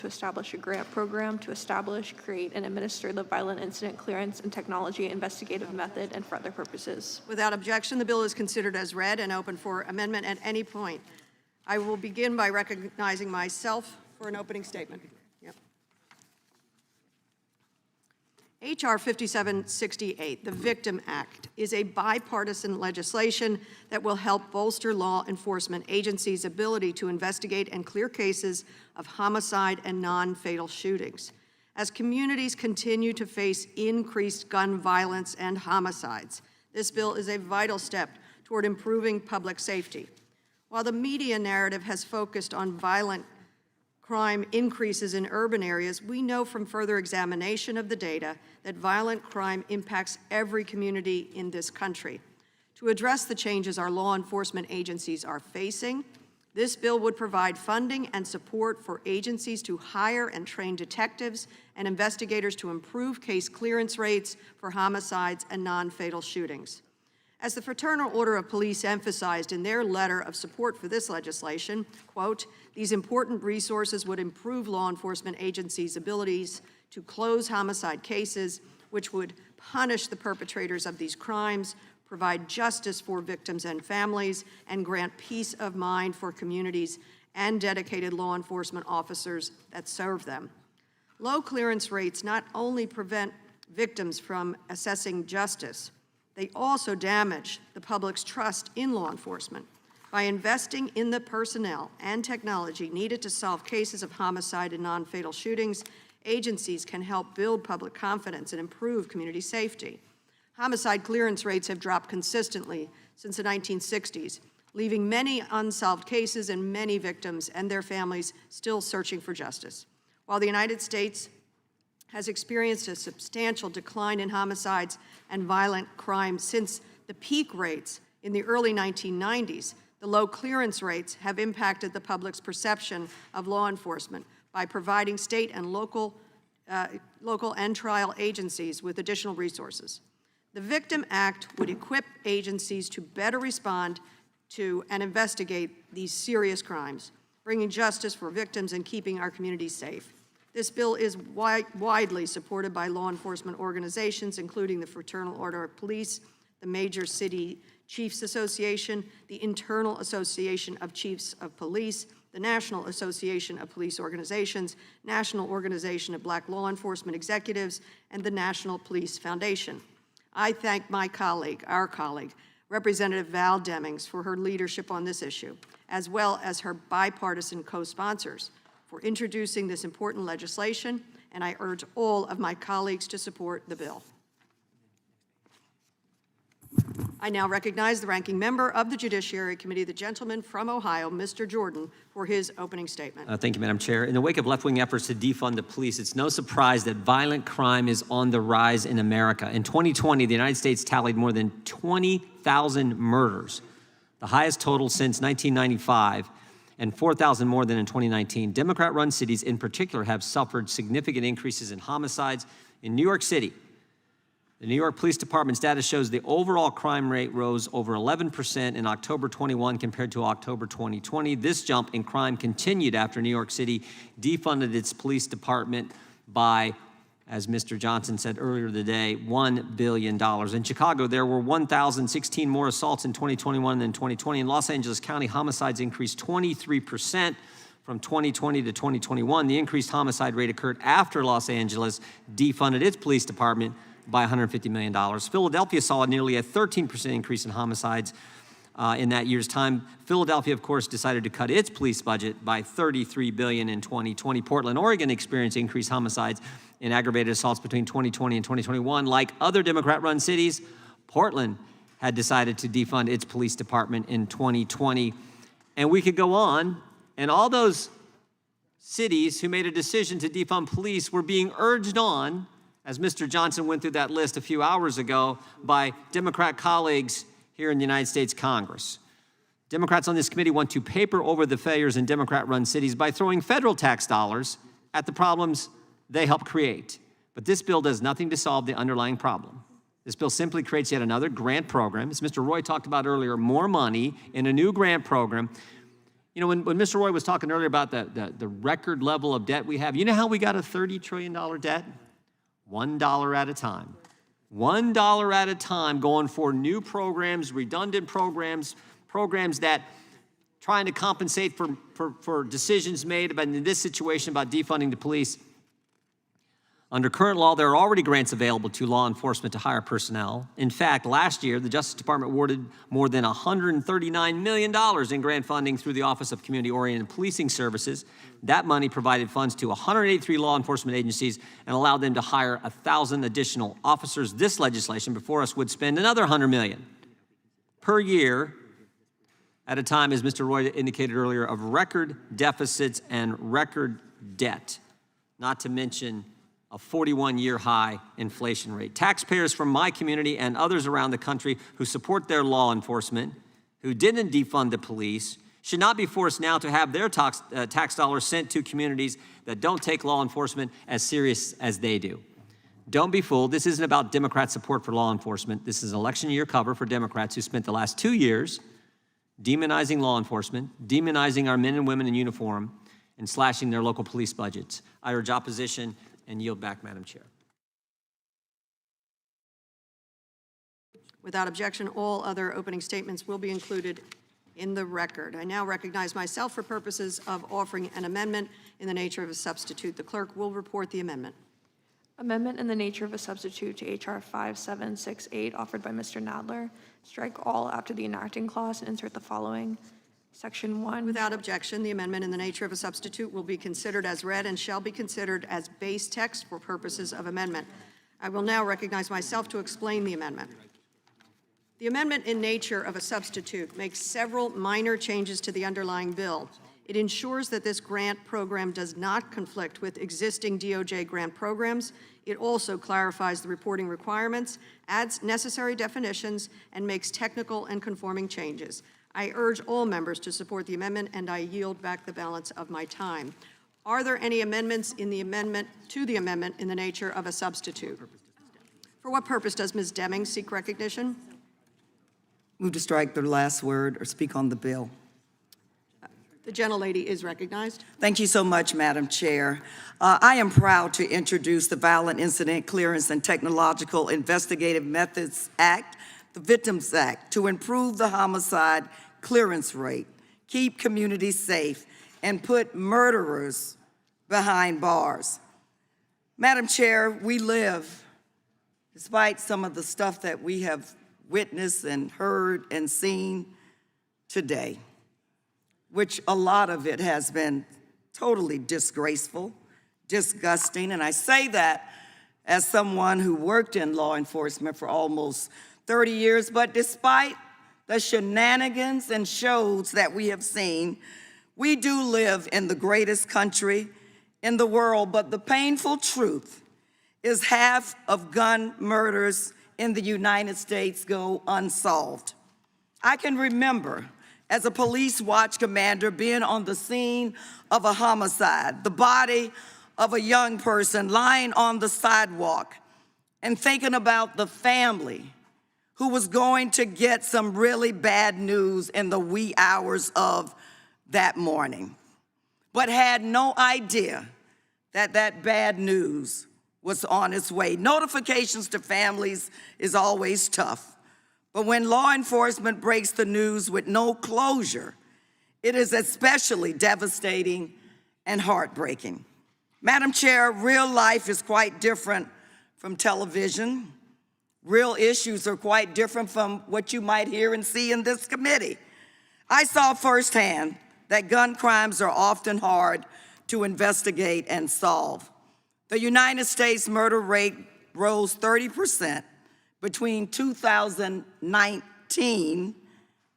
to establish a grant program to establish, create, and administer the violent incident clearance and technology investigative method and for other purposes. Without objection, the bill is considered as read and open for amendment at any point. I will begin by recognizing myself for an opening statement. Yep. H.R. 5768, the Victim Act, is a bipartisan legislation that will help bolster law enforcement agencies' ability to investigate and clear cases of homicide and non-fatal shootings. As communities continue to face increased gun violence and homicides, this bill is a vital step toward improving public safety. While the media narrative has focused on violent crime increases in urban areas, we know from further examination of the data that violent crime impacts every community in this country. To address the changes our law enforcement agencies are facing, this bill would provide funding and support for agencies to hire and train detectives and investigators to improve case clearance rates for homicides and non-fatal shootings. As the Fraternal Order of Police emphasized in their letter of support for this legislation, quote, these important resources would improve law enforcement agencies' abilities to close homicide cases, which would punish the perpetrators of these crimes, provide justice for victims and families, and grant peace of mind for communities and dedicated law enforcement officers that serve them. Low clearance rates not only prevent victims from assessing justice, they also damage the public's trust in law enforcement. By investing in the personnel and technology needed to solve cases of homicide and non-fatal shootings, agencies can help build public confidence and improve community safety. Homicide clearance rates have dropped consistently since the 1960s, leaving many unsolved cases and many victims and their families still searching for justice. While the United States has experienced a substantial decline in homicides and violent crime since the peak rates in the early 1990s, the low clearance rates have impacted the public's perception of law enforcement by providing state and local and trial agencies with additional resources. The Victim Act would equip agencies to better respond to and investigate these serious crimes, bringing justice for victims and keeping our communities safe. This bill is widely supported by law enforcement organizations, including the Fraternal Order of Police, the Major City Chiefs Association, the Internal Association of Chiefs of Police, the National Association of Police Organizations, National Organization of Black Law Enforcement Executives, and the National Police Foundation. I thank my colleague, our colleague, Representative Val Demings, for her leadership on this issue, as well as her bipartisan co-sponsors for introducing this important legislation, and I urge all of my colleagues to support the bill. I now recognize the ranking member of the Judiciary Committee, the gentleman from Ohio, Mr. Jordan, for his opening statement. Thank you, Madam Chair. In the wake of left-wing efforts to defund the police, it's no surprise that violent crime is on the rise in America. In 2020, the United States tallied more than 20,000 murders, the highest total since 1995, and 4,000 more than in 2019. Democrat-run cities in particular have suffered significant increases in homicides. In New York City, the New York Police Department's data shows the overall crime rate rose over 11% in October 21 compared to October 2020. This jump in crime continued after New York City defunded its police department by, as Mr. Johnson said earlier today, $1 billion. In Chicago, there were 1,016 more assaults in 2021 than 2020. In Los Angeles County, homicides increased 23% from 2020 to 2021. The increased homicide rate occurred after Los Angeles defunded its police department by $150 million. Philadelphia saw nearly a 13% increase in homicides in that year's time. Philadelphia, of course, decided to cut its police budget by $33 billion in 2020. Portland, Oregon experienced increased homicides and aggravated assaults between 2020 and 2021. Like other Democrat-run cities, Portland had decided to defund its police department in 2020. And we could go on, and all those cities who made a decision to defund police were being urged on, as Mr. Johnson went through that list a few hours ago, by Democrat colleagues here in the United States Congress. Democrats on this committee want to paper over the failures in Democrat-run cities by throwing federal tax dollars at the problems they help create. But this bill does nothing to solve the underlying problem. This bill simply creates yet another grant program. As Mr. Roy talked about earlier, more money in a new grant program You know, when Mr. Roy was talking earlier about the record level of debt we have, you know how we got a $30 trillion debt? $1 at a time. $1 at a time going for new programs, redundant programs, programs that trying to compensate for decisions made about, in this situation, about defunding the police. Under current law, there are already grants available to law enforcement to hire personnel. In fact, last year, the Justice Department awarded more than $139 million in grant funding through the Office of Community-Oriented Policing Services. That money provided funds to 183 law enforcement agencies and allowed them to hire 1,000 additional officers. This legislation before us would spend another $100 million per year at a time, as Mr. Roy indicated earlier, of record deficits and record debt, not to mention a 41-year high inflation rate. Taxpayers from my community and others around the country who support their law enforcement, who didn't defund the police, should not be forced now to have their tax dollars sent to communities that don't take law enforcement as serious as they do. Don't be fooled. This isn't about Democrat support for law enforcement. This is an election year cover for Democrats who spent the last 2 years demonizing law enforcement, demonizing our men and women in uniform, and slashing their local police budgets. I urge opposition and yield back, Madam Chair. Without objection, all other opening statements will be included in the record. I now recognize myself for purposes of offering an amendment in the nature of a substitute. The clerk will report the amendment. Amendment in the nature of a substitute to H.R. 5768 offered by Mr. Nadler. Strike all after the enacting clause and insert the following. Section 1. Without objection, the amendment in the nature of a substitute will be considered as read and shall be considered as base text for purposes of amendment. I will now recognize myself to explain the amendment. The amendment in nature of a substitute makes several minor changes to the underlying bill. It ensures that this grant program does not conflict with existing DOJ grant programs. It also clarifies the reporting requirements, adds necessary definitions, and makes technical and conforming changes. I urge all members to support the amendment, and I yield back the balance of my time. Are there any amendments in the amendment to the amendment in the nature of a substitute? For what purpose does Ms. Demings seek recognition? Move to strike the last word or speak on the bill. The gentlelady is recognized. Thank you so much, Madam Chair. I am proud to introduce the Violent Incident Clearance and Technological Investigative Methods Act, the Victims Act, to improve the homicide clearance rate, keep communities safe, and put murderers behind bars. Madam Chair, we live, despite some of the stuff that we have witnessed and heard and seen today, which a lot of it has been totally disgraceful, disgusting, and I say that as someone who worked in law enforcement for almost 30 years, but despite the shenanigans and shows that we have seen, we do live in the greatest country in the world, but the painful truth is half of gun murders in the United States go unsolved. I can remember as a police watch commander being on the scene of a homicide, the body of a young person lying on the sidewalk, and thinking about the family who was going to get some really bad news in the wee hours of that morning, but had no idea that that bad news was on its way. Notifications to families is always tough, but when law enforcement breaks the news with no closure, it is especially devastating and heartbreaking. Madam Chair, real life is quite different from television. Real issues are quite different from what you might hear and see in this committee. I saw firsthand that gun crimes are often hard to investigate and solve. The United States murder rate rose 30% between 2019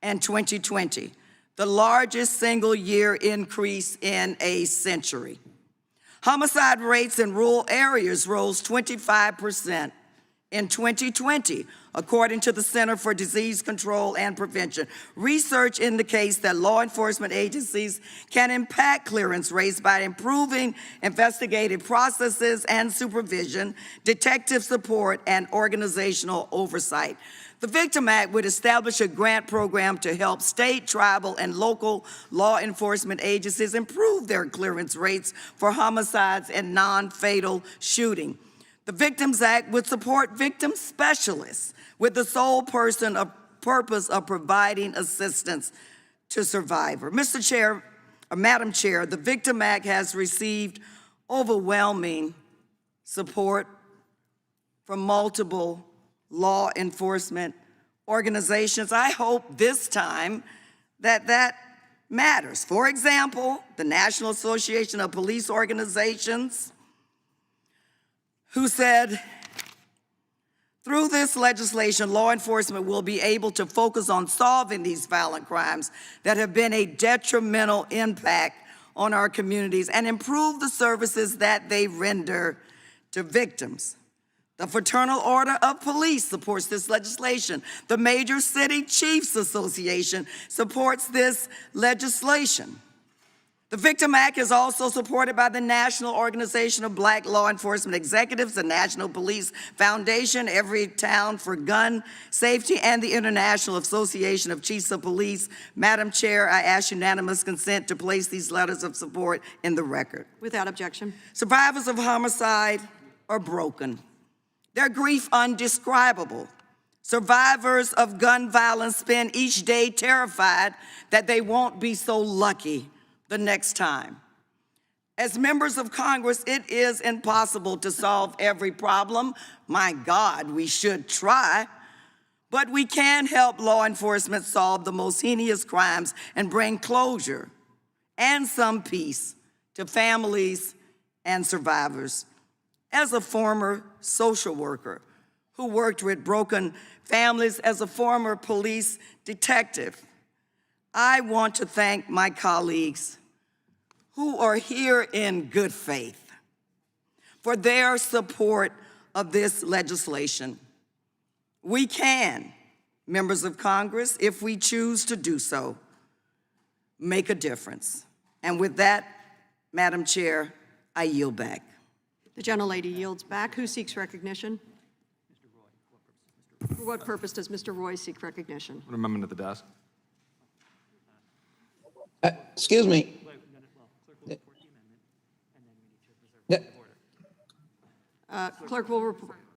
and 2020, the largest single-year increase in a century. Homicide rates in rural areas rose 25% In 2020, according to the Center for Disease Control and Prevention, research indicates that law enforcement agencies can impact clearance rates by improving investigative processes and supervision, detective support, and organizational oversight. The Victim Act would establish a grant program to help state, tribal, and local law enforcement agencies improve their clearance rates for homicides and non-fatal shooting. The Victims Act would support victim specialists with the sole purpose of providing assistance to survivor. Madam Chair, the Victim Act has received overwhelming support from multiple law enforcement organizations. I hope this time that matters. For example, the National Association of Police Organizations, who said, through this legislation, law enforcement will be able to focus on solving these violent crimes that have been a detrimental impact on our communities and improve the services that they render to victims. The Fraternal Order of Police supports this legislation. The Major City Chiefs Association supports this legislation. The Victim Act is also supported by the National Organization of Black Law Enforcement Executives, the National Police Foundation, Every Town for Gun Safety, and the International Association of Chiefs of Police. Madam Chair, I ask unanimous consent to place these letters of support in the record. Without objection. Survivors of homicide are broken. Their grief undescribable. Survivors of gun violence spend each day terrified that they won't be so lucky the next time. As members of Congress, it is impossible to solve every problem. My God, we should try. But we can help law enforcement solve the most heinous crimes and bring closure and some peace to families and survivors. As a former social worker who worked with broken families, as a former police detective, I want to thank my colleagues who are here in good faith for their support of this legislation. We can, members of Congress, if we choose to do so, make a difference. And with that, Madam Chair, I yield back. The gentlelady yields back. Who seeks recognition? For what purpose does Mr. Roy seek recognition? An amendment at the desk. Excuse me. Clerk will report.